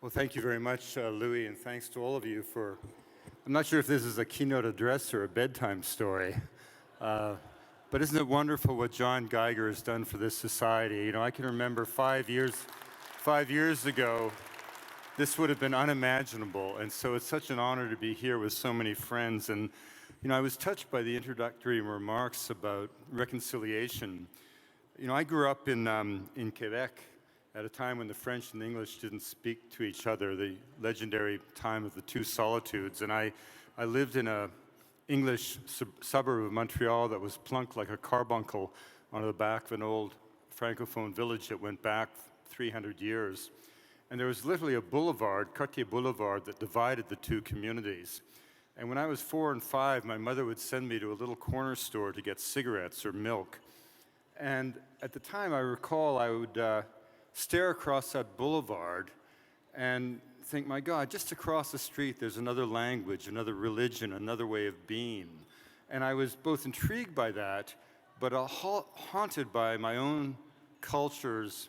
Well, thank you very much, Louis, and thanks to all of you for, I'm not sure if this is a keynote address or a bedtime story, but isn't it wonderful what John Geiger has done for this society? You know, I can remember 5 years ago, this would have been unimaginable, and so it's such an honor to be here with so many friends. And, you know, I was touched by the introductory remarks about reconciliation. You know, I grew up in Quebec at a time when the French and the English didn't speak to each other, the legendary time of the two solitudes. And I lived in an English suburb of Montreal that was plunked like a carbuncle on the back of an old Francophone village that went back 300 years. And there was literally a boulevard, Cartier Boulevard, that divided the two communities. And when I was 4 and 5, my mother would send me to a little corner store to get cigarettes or milk. And at the time, I recall I would stare across that boulevard and think, my God, just across the street, there's another language, another religion, another way of being. And I was both intrigued by that, but haunted by my own culture's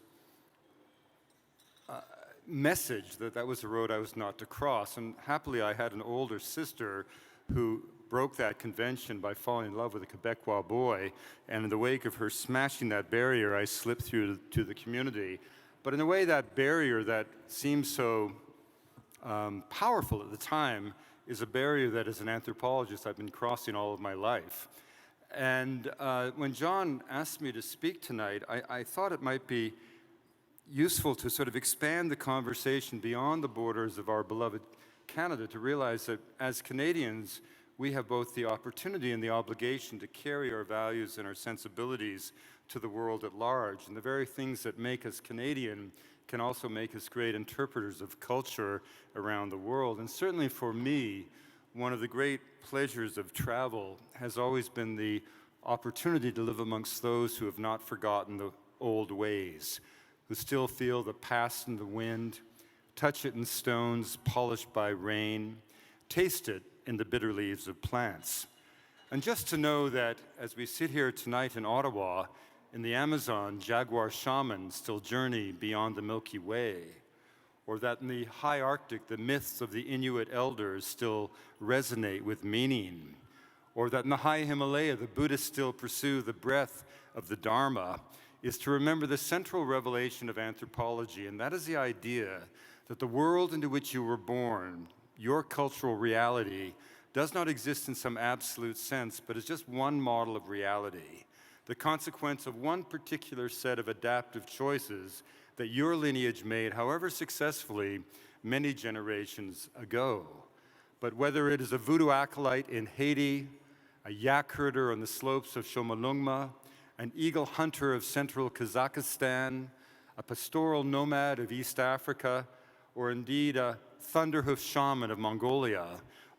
message that that was a road I was not to cross. And happily, I had an older sister who broke that convention by falling in love with a Quebecois boy. And in the wake of her smashing that barrier, I slipped through to the community. But in a way, that barrier that seemed so powerful at the time is a barrier that, as an anthropologist, I've been crossing all of my life. And when John asked me to speak tonight, I thought it might be useful to sort of expand the conversation beyond the borders of our beloved Canada to realize that as Canadians, we have both the opportunity and the obligation to carry our values and our sensibilities to the world at large. And the very things that make us Canadian can also make us great interpreters of culture around the world. And certainly for me, one of the great pleasures of travel has always been the opportunity to live amongst those who have not forgotten the old ways, who still feel the past in the wind, touch it in stones polished by rain, taste it in the bitter leaves of plants. And just to know that as we sit here tonight in Ottawa, in the Amazon, jaguar shamans still journey beyond the Milky Way, or that in the high Arctic, the myths of the Inuit elders still resonate with meaning, or that in the high Himalaya, the Buddhists still pursue the breath of the Dharma, is to remember the central revelation of anthropology, and that is the idea that the world into which you were born, your cultural reality, does not exist in some absolute sense, but is just one model of reality, the consequence of one particular set of adaptive choices that your lineage made, however successfully, many generations ago. But whether it is a voodoo acolyte in Haiti, a yak herder on the slopes of Chomolungma, an eagle hunter of central Kazakhstan, a pastoral nomad of East Africa, or indeed a thunderhoof shaman of Mongolia,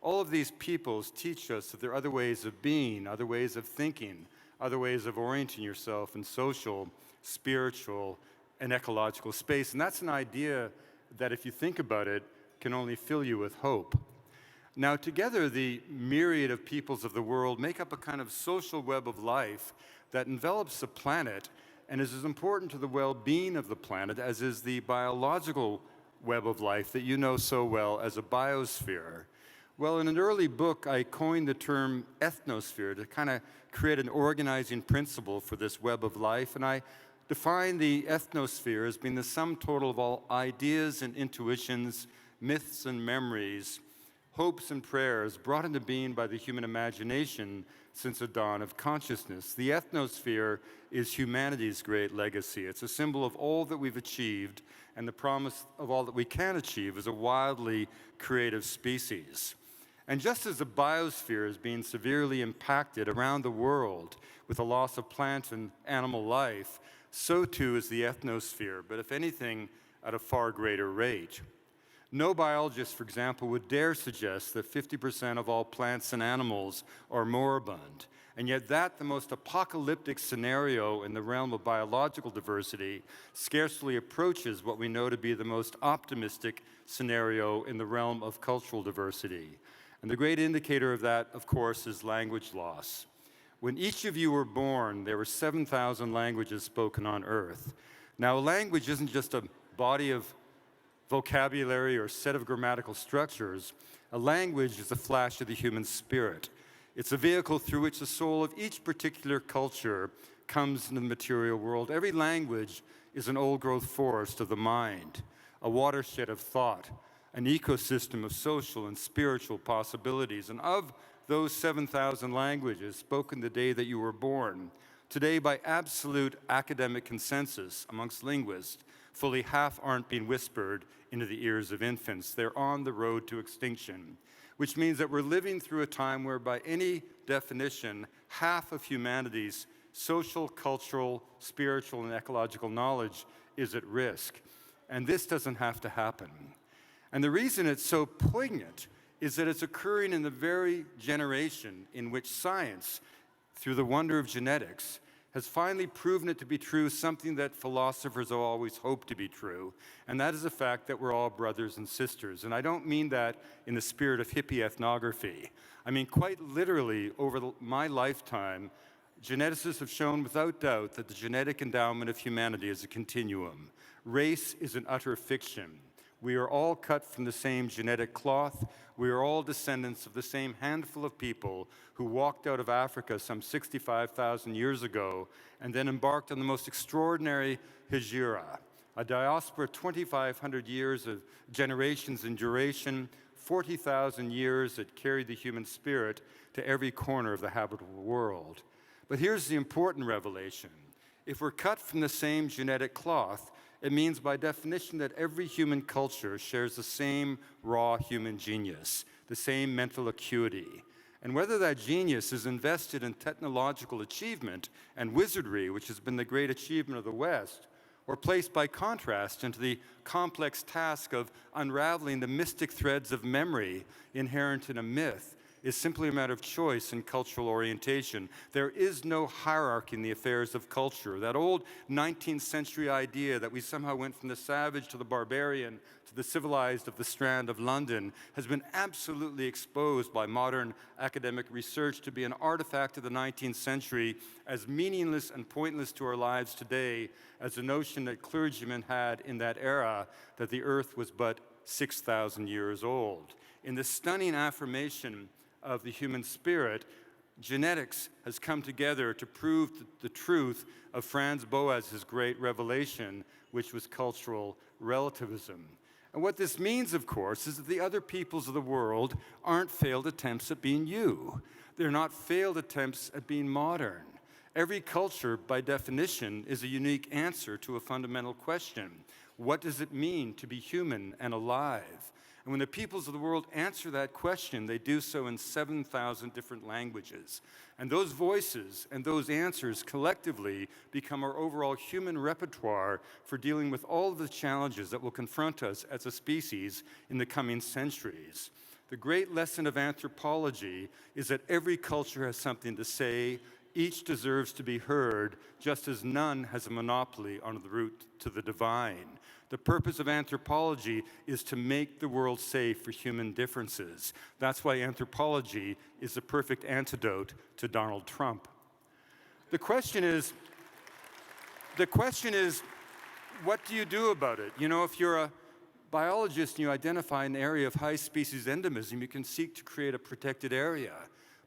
all of these peoples teach us that there are other ways of being, other ways of thinking, other ways of orienting yourself in social, spiritual, and ecological space. And that's an idea that, if you think about it, can only fill you with hope. Now, together, the myriad of peoples of the world make up a kind of social web of life that envelops the planet and is as important to the well-being of the planet as is the biological web of life that you know so well as a biosphere. Well, in an early book, I coined the term ethnosphere to kind of create an organizing principle for this web of life, and I define the ethnosphere as being the sum total of all ideas and intuitions, myths and memories, hopes and prayers brought into being by the human imagination since the dawn of consciousness. The ethnosphere is humanity's great legacy. It's a symbol of all that we've achieved and the promise of all that we can achieve as a wildly creative species. And just as the biosphere is being severely impacted around the world with the loss of plant and animal life, so too is the ethnosphere, but if anything, at a far greater rate. No biologist, for example, would dare suggest that 50% of all plants and animals are moribund, and yet that, the most apocalyptic scenario in the realm of biological diversity, scarcely approaches what we know to be the most optimistic scenario in the realm of cultural diversity. And the great indicator of that, of course, is language loss. When each of you were born, there were 7,000 languages spoken on Earth. Now, a language isn't just a body of vocabulary or set of grammatical structures, a language is a flash of the human spirit. It's a vehicle through which the soul of each particular culture comes into the material world. Every language is an old-growth forest of the mind, a watershed of thought, an ecosystem of social and spiritual possibilities. And of those 7,000 languages spoken the day that you were born, today by absolute academic consensus amongst linguists, fully half aren't being whispered into the ears of infants. They're on the road to extinction, which means that we're living through a time where, by any definition, half of humanity's social, cultural, spiritual, and ecological knowledge is at risk. And this doesn't have to happen. And the reason it's so poignant is that it's occurring in the very generation in which science, through the wonder of genetics, has finally proven it to be true, something that philosophers have always hoped to be true, and that is the fact that we're all brothers and sisters. And I don't mean that in the spirit of hippie ethnography. I mean, quite literally, over my lifetime, geneticists have shown without doubt that the genetic endowment of humanity is a continuum. Race is an utter fiction. We are all cut from the same genetic cloth. We are all descendants of the same handful of people who walked out of Africa some 65,000 years ago and then embarked on the most extraordinary hijra, a diaspora 2,500 years of generations in duration, 40,000 years that carried the human spirit to every corner of the habitable world. But here's the important revelation. If we're cut from the same genetic cloth, it means by definition that every human culture shares the same raw human genius, the same mental acuity. And whether that genius is invested in technological achievement and wizardry, which has been the great achievement of the West, or placed by contrast into the complex task of unraveling the mystic threads of memory inherent in a myth, is simply a matter of choice and cultural orientation. There is no hierarchy in the affairs of culture. That old 19th century idea that we somehow went from the savage to the barbarian to the civilized of the Strand of London has been absolutely exposed by modern academic research to be an artifact of the 19th century, as meaningless and pointless to our lives today as the notion that clergymen had in that era that the earth was but 6,000 years old. In the stunning affirmation of the human spirit, genetics has come together to prove the truth of Franz Boas's great revelation, which was cultural relativism. And what this means, of course, is that the other peoples of the world aren't failed attempts at being you. They're not failed attempts at being modern. Every culture, by definition, is a unique answer to a fundamental question. What does it mean to be human and alive? And when the peoples of the world answer that question, they do so in 7,000 different languages. And those voices and those answers collectively become our overall human repertoire for dealing with all of the challenges that will confront us as a species in the coming centuries. The great lesson of anthropology is that every culture has something to say. Each deserves to be heard, just as none has a monopoly on the route to the divine. The purpose of anthropology is to make the world safe for human differences. That's why anthropology is the perfect antidote to Donald Trump. The question is, what do you do about it? You know, if you're a biologist and you identify an area of high species endemism, you can seek to create a protected area.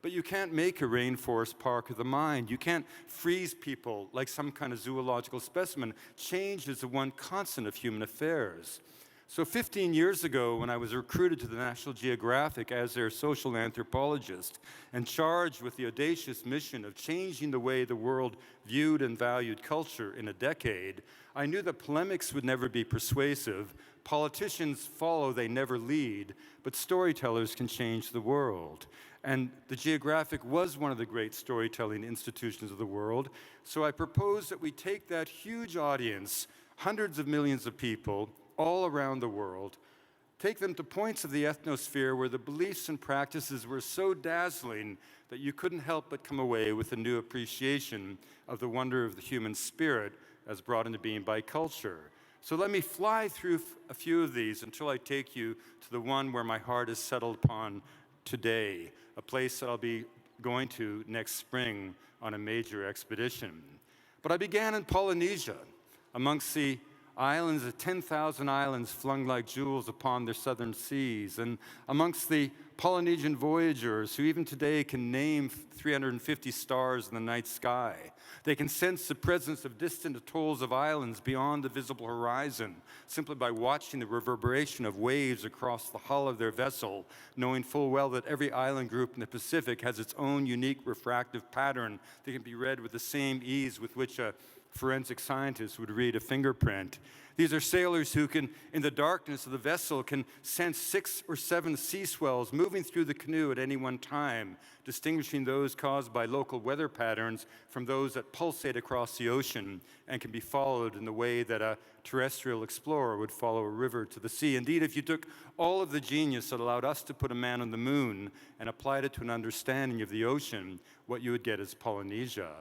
But you can't make a rainforest park of the mind. You can't freeze people like some kind of zoological specimen. Change is the one constant of human affairs. So 15 years ago, when I was recruited to the National Geographic as their social anthropologist and charged with the audacious mission of changing the way the world viewed and valued culture in a decade, I knew that polemics would never be persuasive. Politicians follow, they never lead, but storytellers can change the world. And the Geographic was one of the great storytelling institutions of the world. So I propose that we take that huge audience, hundreds of millions of people all around the world, take them to points of the ethnosphere where the beliefs and practices were so dazzling that you couldn't help but come away with a new appreciation of the wonder of the human spirit as brought into being by culture. So let me fly through a few of these until I take you to the one where my heart is settled upon today, a place that I'll be going to next spring on a major expedition. But I began in Polynesia, amongst the islands, 10,000 islands flung like jewels upon their southern seas. And amongst the Polynesian voyagers, who even today can name 350 stars in the night sky, they can sense the presence of distant atolls of islands beyond the visible horizon simply by watching the reverberation of waves across the hull of their vessel, knowing full well that every island group in the Pacific has its own unique refractive pattern that can be read with the same ease with which a forensic scientist would read a fingerprint. These are sailors who can, in the darkness of the vessel, can sense 6 or 7 sea swells moving through the canoe at any one time, distinguishing those caused by local weather patterns from those that pulsate across the ocean and can be followed in the way that a terrestrial explorer would follow a river to the sea. Indeed, if you took all of the genius that allowed us to put a man on the moon and applied it to an understanding of the ocean, what you would get is Polynesia.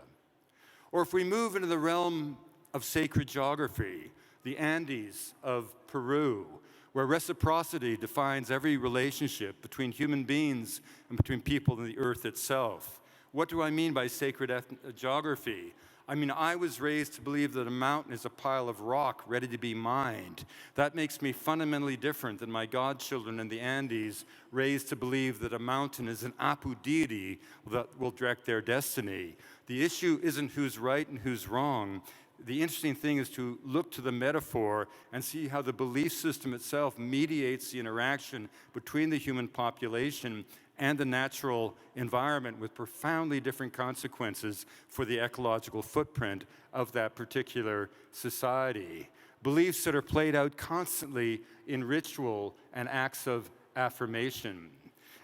Or if we move into the realm of sacred geography, the Andes of Peru, where reciprocity defines every relationship between human beings and between people and the earth itself. What do I mean by sacred geography? I mean, I was raised to believe that a mountain is a pile of rock ready to be mined. That makes me fundamentally different than my godchildren in the Andes, raised to believe that a mountain is an Apu deity that will direct their destiny. The issue isn't who's right and who's wrong. The interesting thing is to look to the metaphor and see how the belief system itself mediates the interaction between the human population and the natural environment with profoundly different consequences for the ecological footprint of that particular society. Beliefs that are played out constantly in ritual and acts of affirmation.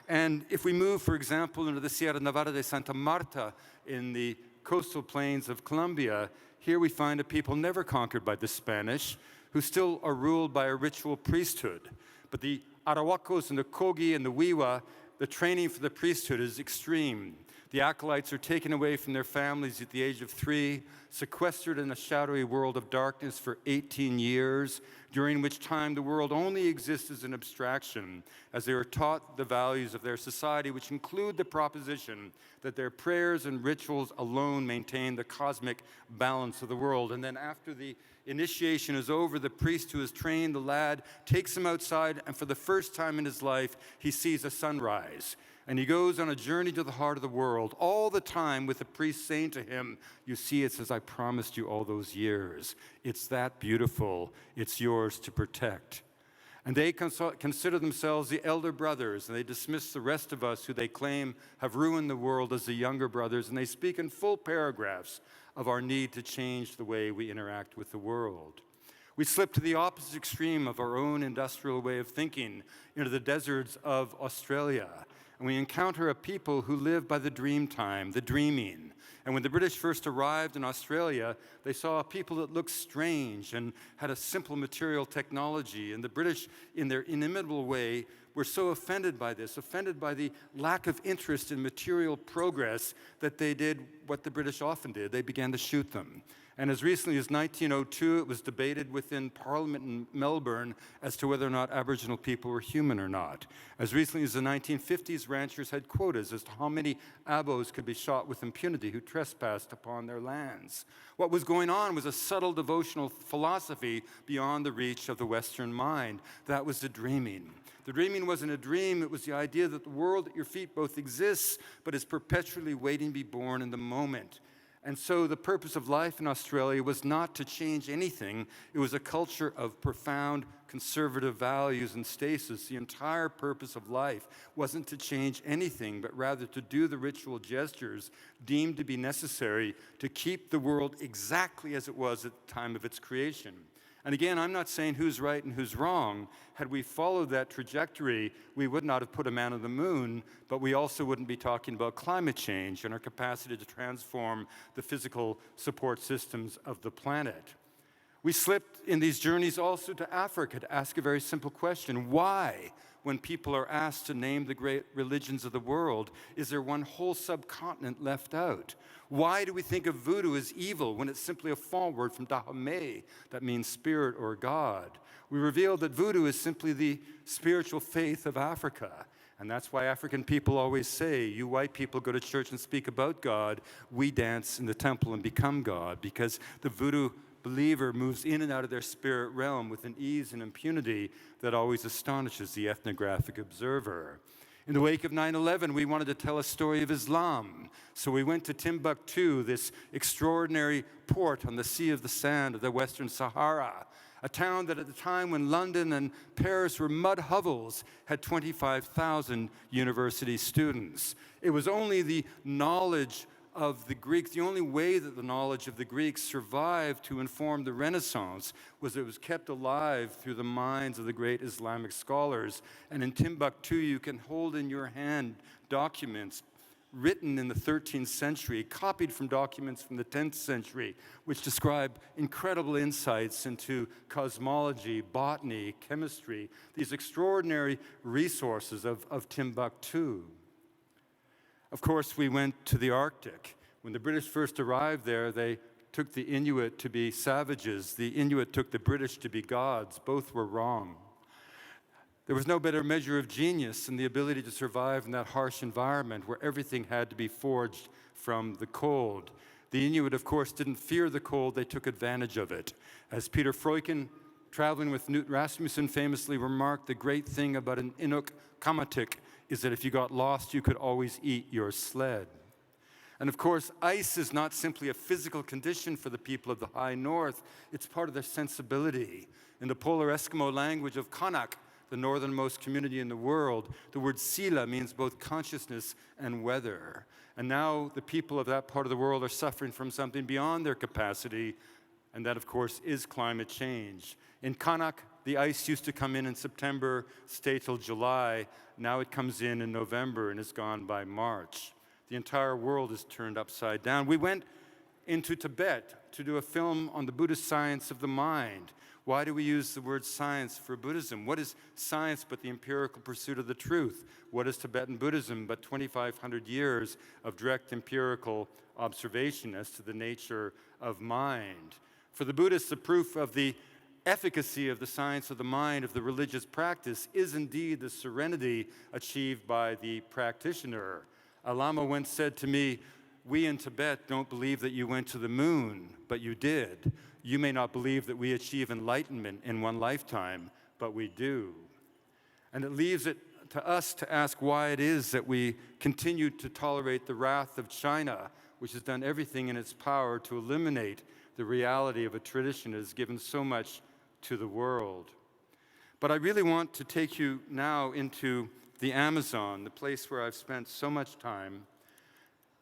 And if we move, for example, into the Sierra Nevada de Santa Marta in the coastal plains of Colombia, here we find a people never conquered by the Spanish, who still are ruled by a ritual priesthood. But the Arawakos and the Kogi and the Wiwa, the training for the priesthood is extreme. The acolytes are taken away from their families at the age of 3, sequestered in a shadowy world of darkness for 18 years, during which time the world only exists as an abstraction, as they are taught the values of their society, which include the proposition that their prayers and rituals alone maintain the cosmic balance of the world. And then after the initiation is over, the priest who has trained the lad takes him outside, and for the first time in his life, he sees a sunrise. And he goes on a journey to the heart of the world, all the time with the priest saying to him, "You see, it's as I promised you all those years. It's that beautiful. It's yours to protect." And they consider themselves the elder brothers, and they dismiss the rest of us who they claim have ruined the world as the younger brothers, and they speak in full paragraphs of our need to change the way we interact with the world. We slip to the opposite extreme of our own industrial way of thinking into the deserts of Australia. And we encounter a people who live by the dream time, the dreaming. And when the British first arrived in Australia, they saw a people that looked strange and had a simple material technology. And the British, in their inimitable way, were so offended by this, offended by the lack of interest in material progress, that they did what the British often did. They began to shoot them. And as recently as 1902, it was debated within Parliament in Melbourne as to whether or not Aboriginal people were human or not. As recently as the 1950s, ranchers had quotas as to how many Abos could be shot with impunity who trespassed upon their lands. What was going on was a subtle devotional philosophy beyond the reach of the Western mind. That was the dreaming. The dreaming wasn't a dream, it was the idea that the world at your feet both exists, but is perpetually waiting to be born in the moment. And so the purpose of life in Australia was not to change anything. It was a culture of profound conservative values and stasis. The entire purpose of life wasn't to change anything, but rather to do the ritual gestures deemed to be necessary to keep the world exactly as it was at the time of its creation. And again, I'm not saying who's right and who's wrong. Had we followed that trajectory, we would not have put a man on the moon, but we also wouldn't be talking about climate change and our capacity to transform the physical support systems of the planet. We slipped in these journeys also to Africa to ask a very simple question. Why, when people are asked to name the great religions of the world, is there one whole subcontinent left out? Why do we think of voodoo as evil when it's simply a fall word from Dahomey that means spirit or God? We revealed that voodoo is simply the spiritual faith of Africa. And that's why African people always say, you white people go to church and speak about God, we dance in the temple and become God, because the voodoo believer moves in and out of their spirit realm with an ease and impunity that always astonishes the ethnographic observer. In the wake of 9/11, we wanted to tell a story of Islam. So we went to Timbuktu, this extraordinary port on the Sea of the Sand of the Western Sahara, a town that at the time when London and Paris were mud hovels had 25,000 university students. It was only the knowledge of the Greeks, the only way that the knowledge of the Greeks survived to inform the Renaissance was it was kept alive through the minds of the great Islamic scholars. And in Timbuktu, you can hold in your hand documents written in the 13th century, copied from documents from the 10th century, which describe incredible insights into cosmology, botany, chemistry, these extraordinary resources of Timbuktu. Of course, we went to the Arctic. When the British first arrived there, they took the Inuit to be savages. The Inuit took the British to be gods. Both were wrong. There was no better measure of genius than the ability to survive in that harsh environment where everything had to be forged from the cold. The Inuit, of course, didn't fear the cold. They took advantage of it. As Peter Freuchen, traveling with Knut Rasmussen, famously remarked, the great thing about an Inuk Kamatik is that if you got lost, you could always eat your sled. And of course, ice is not simply a physical condition for the people of the high north, it's part of their sensibility. In the polar Eskimo language of Kanak, the northernmost community in the world, the word sila means both consciousness and weather. And now the people of that part of the world are suffering from something beyond their capacity, and that, of course, is climate change. In Kanak, the ice used to come in September, stay till July. Now it comes in November and is gone by March. The entire world is turned upside down. We went into Tibet to do a film on the Buddhist science of the mind. Why do we use the word science for Buddhism? What is science but the empirical pursuit of the truth? What is Tibetan Buddhism but 2,500 years of direct empirical observation as to the nature of mind? For the Buddhists, the proof of the efficacy of the science of the mind, of the religious practice, is indeed the serenity achieved by the practitioner. A Lama once said to me, "We in Tibet don't believe that you went to the moon, but you did. You may not believe that we achieve enlightenment in one lifetime, but we do." And it leaves it to us to ask why it is that we continue to tolerate the wrath of China, which has done everything in its power to eliminate the reality of a tradition that has given so much to the world. But I really want to take you now into the Amazon, the place where I've spent so much time,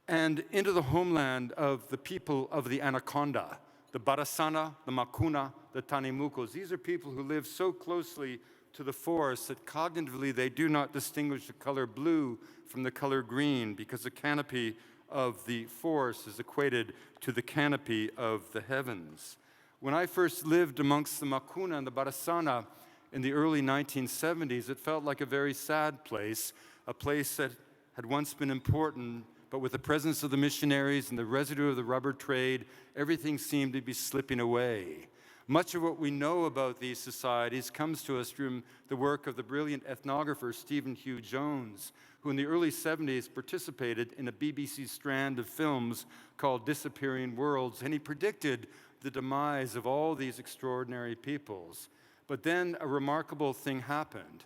and into the homeland of the people of the Anaconda, the Barasana, the Makuna, the Tanimukos. These are people who live so closely to the forest that cognitively they do not distinguish the color blue from the color green because the canopy of the forest is equated to the canopy of the heavens. When I first lived amongst the Makuna and the Barasana in the early 1970s, it felt like a very sad place, a place that had once been important, but with the presence of the missionaries and the residue of the rubber trade, everything seemed to be slipping away. Much of what we know about these societies comes to us from the work of the brilliant ethnographer Stephen Hugh Jones, who in the early 70s participated in a BBC strand of films called Disappearing Worlds, and he predicted the demise of all these extraordinary peoples. But then a remarkable thing happened.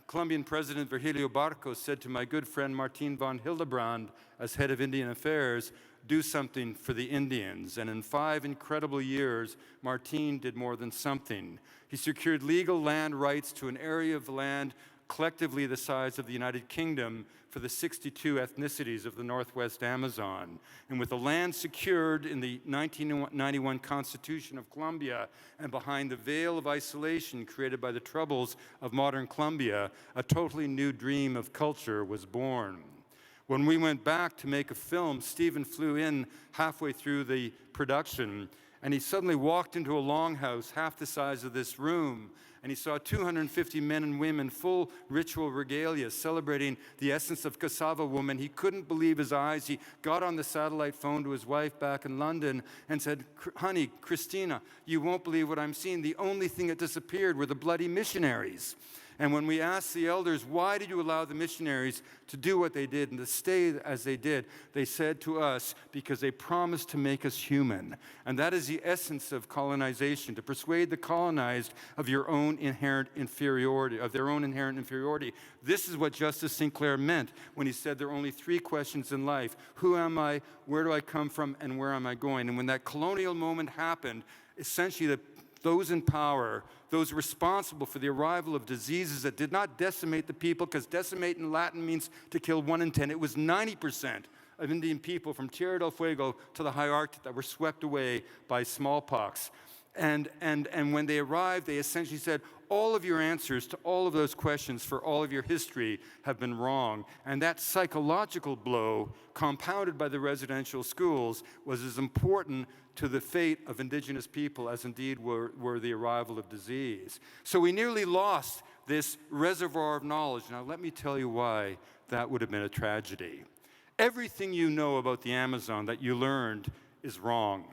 Colombian President Virgilio Barcos said to my good friend Martin von Hildebrand, as head of Indian Affairs, do something for the Indians. And in 5 incredible years, Martin did more than something. He secured legal land rights to an area of land collectively the size of the United Kingdom for the 62 ethnicities of the Northwest Amazon. And with the land secured in the 1991 Constitution of Colombia and behind the veil of isolation created by the troubles of modern Colombia, a totally new dream of culture was born. When we went back to make a film, Stephen flew in halfway through the production, and he suddenly walked into a longhouse half the size of this room, and he saw 250 men and women, full ritual regalia, celebrating the essence of cassava woman. He couldn't believe his eyes. He got on the satellite phone to his wife back in London and said, "Honey, Christina, you won't believe what I'm seeing. The only thing that disappeared were the bloody missionaries." And when we asked the elders, why did you allow the missionaries to do what they did and to stay as they did, they said to us, because they promised to make us human. And that is the essence of colonization, to persuade the colonized of your own inherent inferiority, of their own inherent inferiority. This is what Justice Sinclair meant when he said there are only three questions in life: who am I, where do I come from, and where am I going? And when that colonial moment happened, essentially those in power, those responsible for the arrival of diseases that did not decimate the people, because decimate in Latin means to kill 1 in 10. It was 90% of Indian people from Tierra del Fuego to the high Arctic that were swept away by smallpox. And when they arrived, they essentially said, all of your answers to all of those questions for all of your history have been wrong. And that psychological blow, compounded by the residential schools, was as important to the fate of indigenous people as indeed were the arrival of disease. So we nearly lost this reservoir of knowledge. Now let me tell you why that would have been a tragedy. Everything you know about the Amazon that you learned is wrong.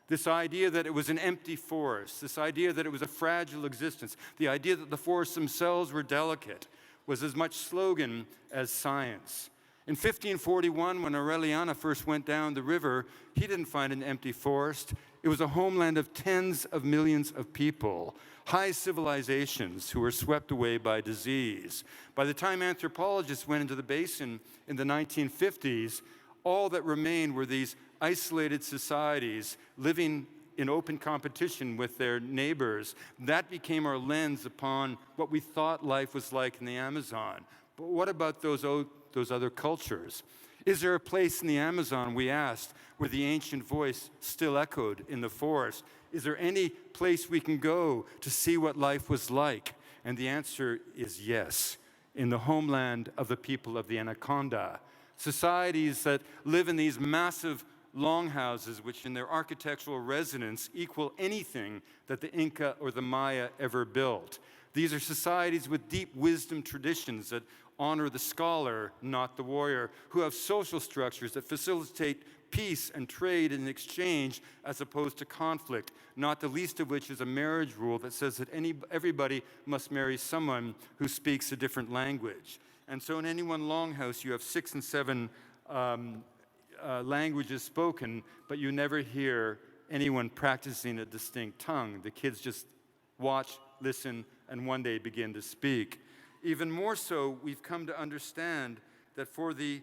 This idea that it was an empty forest, this idea that it was a fragile existence, the idea that the forests themselves were delicate, was as much slogan as science. In 1541, when Aureliana first went down the river, he didn't find an empty forest. It was a homeland of tens of millions of people, high civilizations who were swept away by disease. By the time anthropologists went into the basin in the 1950s, all that remained were these isolated societies living in open competition with their neighbors. That became our lens upon what we thought life was like in the Amazon. But what about those other cultures? Is there a place in the Amazon, we asked, where the ancient voice still echoed in the forest? Is there any place we can go to see what life was like? And the answer is yes, in the homeland of the people of the Anaconda. Societies that live in these massive longhouses, which in their architectural resonance equal anything that the Inca or the Maya ever built. These are societies with deep wisdom traditions that honor the scholar, not the warrior, who have social structures that facilitate peace and trade and exchange as opposed to conflict, not the least of which is a marriage rule that says that everybody must marry someone who speaks a different language. And so in any one longhouse, you have 6 and 7 languages spoken, but you never hear anyone practicing a distinct tongue. The kids just watch, listen, and one day begin to speak. Even more so, we've come to understand that for the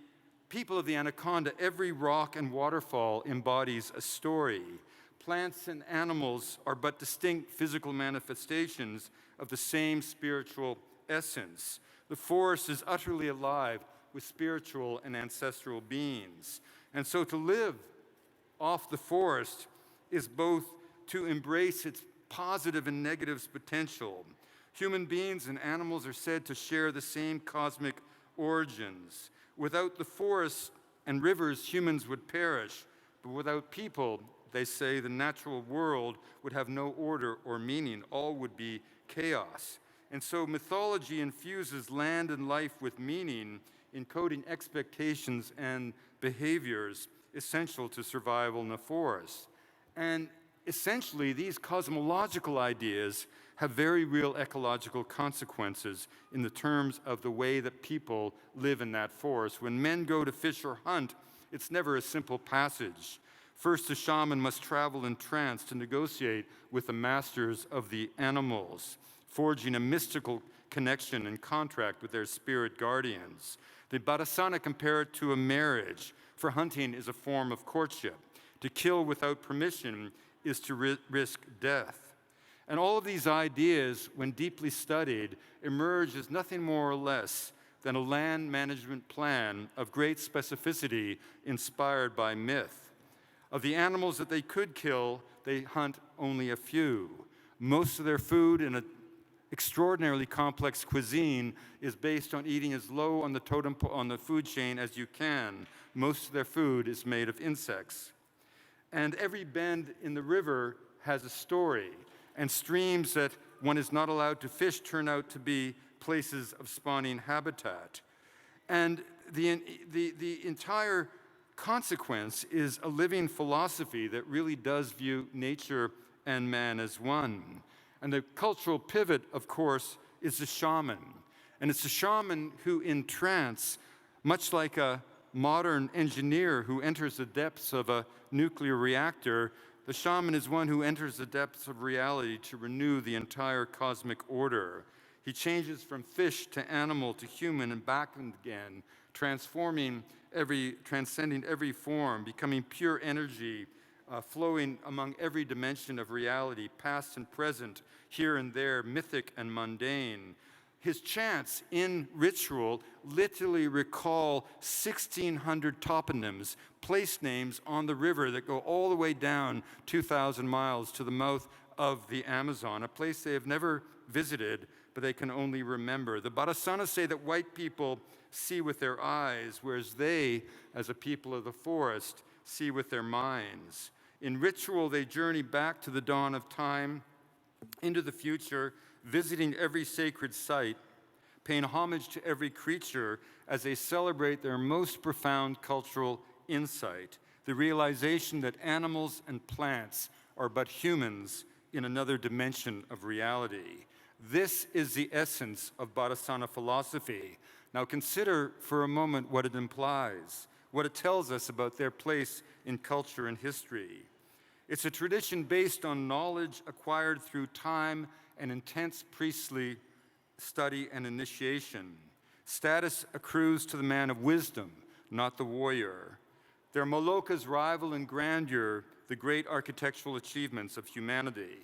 people of the Anaconda, every rock and waterfall embodies a story. Plants and animals are but distinct physical manifestations of the same spiritual essence. The forest is utterly alive with spiritual and ancestral beings. And so to live off the forest is both to embrace its positive and negative potential. Human beings and animals are said to share the same cosmic origins. Without the forests and rivers, humans would perish. But without people, they say, the natural world would have no order or meaning. All would be chaos. And so mythology infuses land and life with meaning, encoding expectations and behaviors essential to survival in the forest. And essentially, these cosmological ideas have very real ecological consequences in the terms of the way that people live in that forest. When men go to fish or hunt, it's never a simple passage. First, the shaman must travel in trance to negotiate with the masters of the animals, forging a mystical connection and contract with their spirit guardians. The Bhattacana compare it to a marriage, for hunting is a form of courtship. To kill without permission is to risk death. And all of these ideas, when deeply studied, emerge as nothing more or less than a land management plan of great specificity inspired by myth. Of the animals that they could kill, they hunt only a few. Most of their food in an extraordinarily complex cuisine is based on eating as low on the food chain as you can. Most of their food is made of insects. And every bend in the river has a story, and streams that one is not allowed to fish turn out to be places of spawning habitat. And the entire consequence is a living philosophy that really does view nature and man as one. And the cultural pivot, of course, is the shaman. And it's the shaman who, in trance, much like a modern engineer who enters the depths of a nuclear reactor, the shaman is one who enters the depths of reality to renew the entire cosmic order. He changes from fish to animal to human and back again, transcending every form, becoming pure energy, flowing among every dimension of reality, past and present, here and there, mythic and mundane. His chants in ritual literally recall 1,600 toponyms, place names on the river that go all the way down 2,000 miles to the mouth of the Amazon, a place they have never visited, but they can only remember. The Badasanas say that white people see with their eyes, whereas they, as a people of the forest, see with their minds. In ritual, they journey back to the dawn of time, into the future, visiting every sacred site, paying homage to every creature as they celebrate their most profound cultural insight, the realization that animals and plants are but humans in another dimension of reality. This is the essence of Badasana philosophy. Now consider for a moment what it implies, what it tells us about their place in culture and history. It's a tradition based on knowledge acquired through time and intense priestly study and initiation. Status accrues to the man of wisdom, not the warrior. Their Molokas rival in grandeur the great architectural achievements of humanity.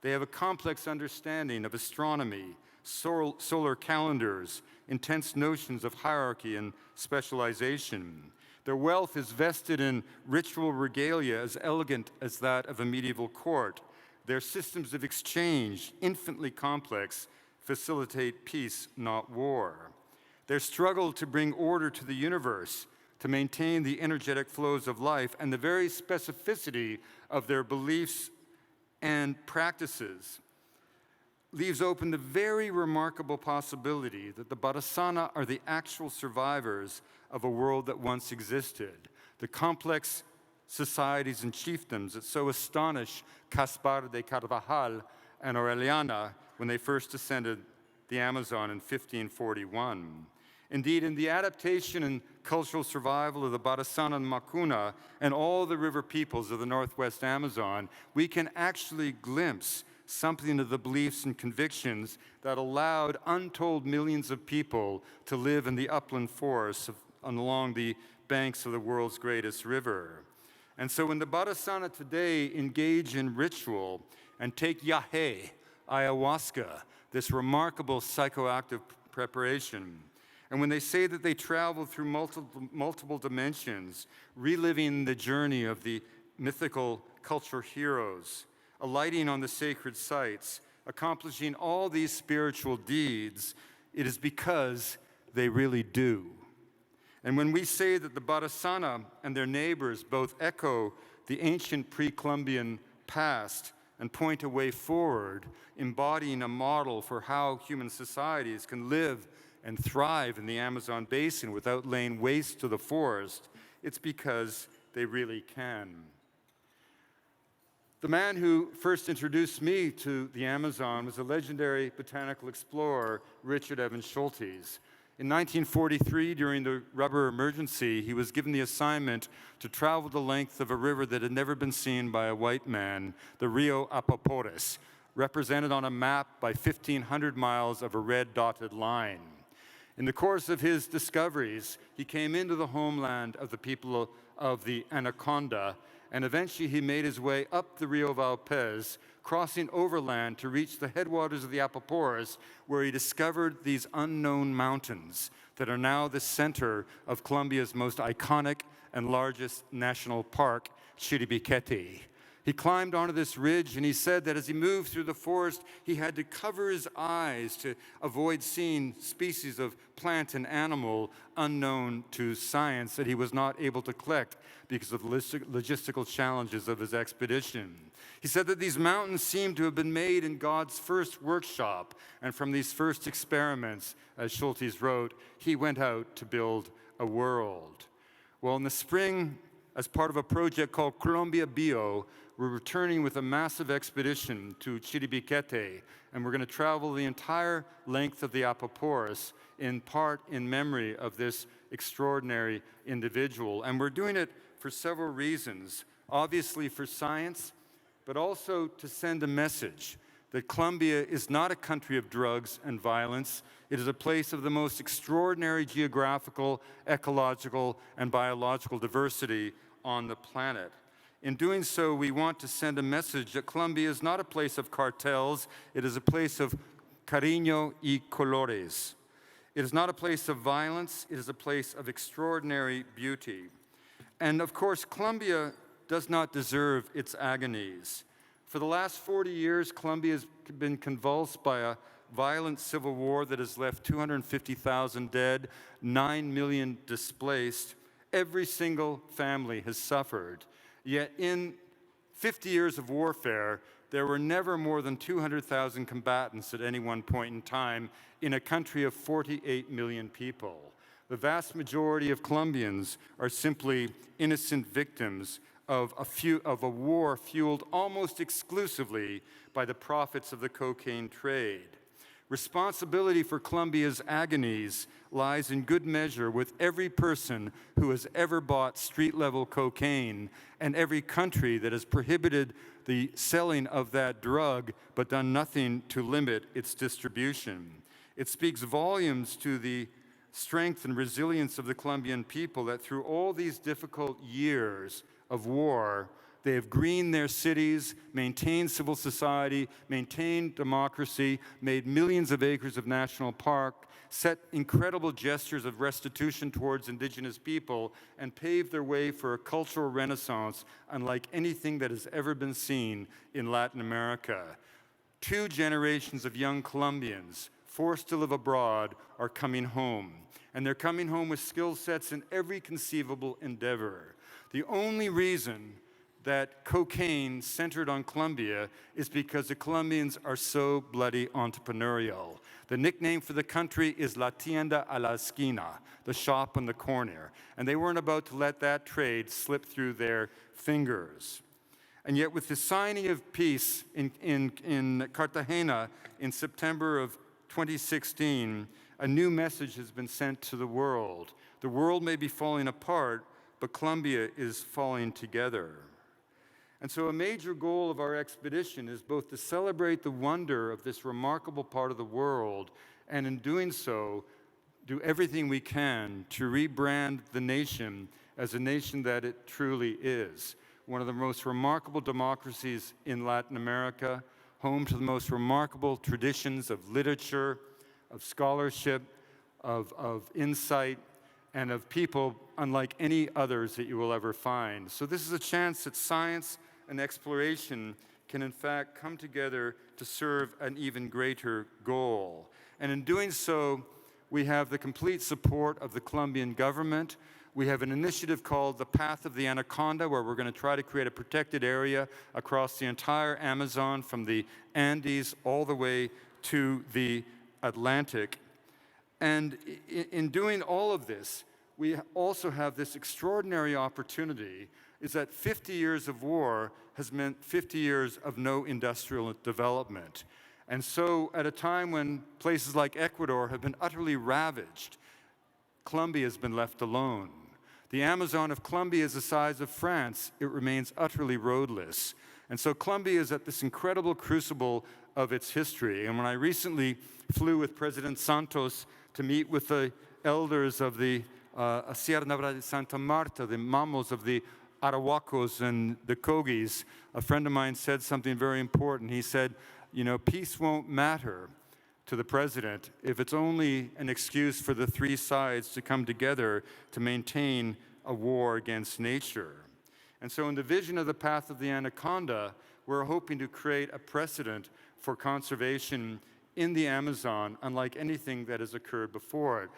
They have a complex understanding of astronomy, solar calendars, intense notions of hierarchy and specialization. Their wealth is vested in ritual regalia as elegant as that of a medieval court. Their systems of exchange, infinitely complex, facilitate peace, not war. Their struggle to bring order to the universe, to maintain the energetic flows of life, and the very specificity of their beliefs and practices leaves open the very remarkable possibility that the Badasana are the actual survivors of a world that once existed. The complex societies and chiefdoms that so astonish Caspar de Carvajal and Aureliana when they first descended the Amazon in 1541. Indeed, in the adaptation and cultural survival of the Badasana and Makuna and all the river peoples of the Northwest Amazon, we can actually glimpse something of the beliefs and convictions that allowed untold millions of people to live in the upland forests along the banks of the world's greatest river. And so when the Badasana today engage in ritual and take yahe, ayahuasca, this remarkable psychoactive preparation, and when they say that they travel through multiple dimensions, reliving the journey of the mythical culture heroes, alighting on the sacred sites, accomplishing all these spiritual deeds, it is because they really do. And when we say that the Badasana and their neighbors both echo the ancient pre-Columbian past and point a way forward, embodying a model for how human societies can live and thrive in the Amazon basin without laying waste to the forest, it's because they really can. The man who first introduced me to the Amazon was the legendary botanical explorer Richard Evans Schultes. In 1943, during the rubber emergency, he was given the assignment to travel the length of a river that had never been seen by a white man, the Rio Apapores, represented on a map by 1,500 miles of a red dotted line. In the course of his discoveries, he came into the homeland of the people of the Anaconda, and eventually he made his way up the Rio Valpez, crossing overland to reach the headwaters of the Apapores, where he discovered these unknown mountains that are now the center of Colombia's most iconic and largest national park, Chiribiquete. He climbed onto this ridge, and he said that as he moved through the forest, he had to cover his eyes to avoid seeing species of plant and animal unknown to science that he was not able to collect because of logistical challenges of his expedition. He said that these mountains seemed to have been made in God's first workshop, and from these first experiments, as Schultes wrote, he went out to build a world. Well, in the spring, as part of a project called Colombia Bio, we're returning with a massive expedition to Chiribiquete, and we're going to travel the entire length of the Apaporis, in part in memory of this extraordinary individual. And we're doing it for several reasons. Obviously for science, but also to send a message that Colombia is not a country of drugs and violence. It is a place of the most extraordinary geographical, ecological, and biological diversity on the planet. In doing so, we want to send a message that Colombia is not a place of cartels, it is a place of cariño y colores. It is not a place of violence, it is a place of extraordinary beauty. And of course, Colombia does not deserve its agonies. For the last 40 years, Colombia has been convulsed by a violent civil war that has left 250,000 dead, 9 million displaced. Every single family has suffered. Yet in 50 years of warfare, there were never more than 200,000 combatants at any one point in time in a country of 48 million people. The vast majority of Colombians are simply innocent victims of a war fueled almost exclusively by the profits of the cocaine trade. Responsibility for Colombia's agonies lies in good measure with every person who has ever bought street-level cocaine and every country that has prohibited the selling of that drug but done nothing to limit its distribution. It speaks volumes to the strength and resilience of the Colombian people that through all these difficult years of war, they have greened their cities, maintained civil society, maintained democracy, made millions of acres of national park, set incredible gestures of restitution towards indigenous people, and paved their way for a cultural renaissance unlike anything that has ever been seen in Latin America. 2 generations of young Colombians forced to live abroad are coming home, and they're coming home with skill sets in every conceivable endeavor. The only reason that cocaine centered on Colombia is because the Colombians are so bloody entrepreneurial. The nickname for the country is La Tienda a la Esquina, the shop on the corner, and they weren't about to let that trade slip through their fingers. And yet with the signing of peace in Cartagena in September of 2016, a new message has been sent to the world. The world may be falling apart, but Colombia is falling together. And so a major goal of our expedition is both to celebrate the wonder of this remarkable part of the world, and in doing so, do everything we can to rebrand the nation as a nation that it truly is. One of the most remarkable democracies in Latin America, home to the most remarkable traditions of literature, of scholarship, of insight, and of people unlike any others that you will ever find. So this is a chance that science and exploration can in fact come together to serve an even greater goal. And in doing so, we have the complete support of the Colombian government. We have an initiative called the Path of the Anaconda, where we're going to try to create a protected area across the entire Amazon from the Andes all the way to the Atlantic. And in doing all of this, we also have this extraordinary opportunity, is that 50 years of war has meant 50 years of no industrial development. And so at a time when places like Ecuador have been utterly ravaged, Colombia has been left alone. The Amazon of Colombia is the size of France. It remains utterly roadless. And so Colombia is at this incredible crucible of its history. And when I recently flew with President Santos to meet with the elders of the Sierra Nevada de Santa Marta, the mamos of the Arahuacos and the Kogis, a friend of mine said something very important. He said, you know, peace won't matter to the president if it's only an excuse for the 3 sides to come together to maintain a war against nature. And so in the vision of the Path of the Anaconda, we're hoping to create a precedent for conservation in the Amazon, unlike anything that has occurred before it.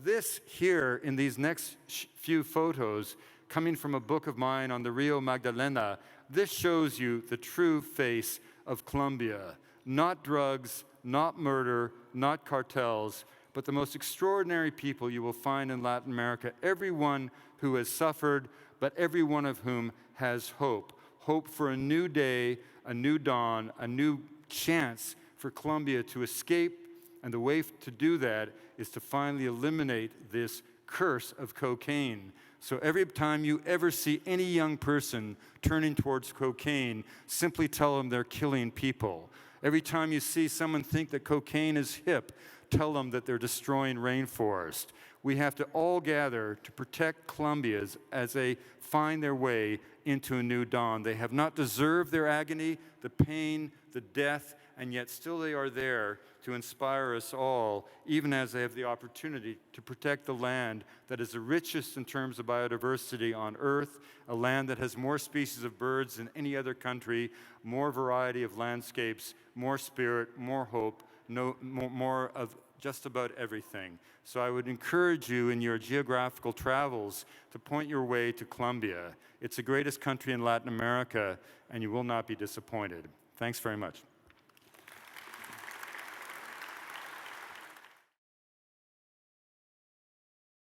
This here, in these next few photos, coming from a book of mine on the Rio Magdalena, this shows you the true face of Colombia. Not drugs, not murder, not cartels, but the most extraordinary people you will find in Latin America, everyone who has suffered, but every one of whom has hope. hope for a new day, a new dawn, a new chance for Colombia to escape. And the way to do that is to finally eliminate this curse of cocaine. So every time you ever see any young person turning towards cocaine, simply tell them they're killing people. Every time you see someone think that cocaine is hip, tell them that they're destroying rainforest. We have to all gather to protect Colombians as they find their way into a new dawn. They have not deserved their agony, the pain, the death, and yet still they are there to inspire us all, even as they have the opportunity to protect the land that is the richest in terms of biodiversity on Earth, a land that has more species of birds than any other country, more variety of landscapes, more spirit, more hope, more of just about everything. So I would encourage you in your geographical travels to point your way to Colombia. It's the greatest country in Latin America, and you will not be disappointed. Thanks very much.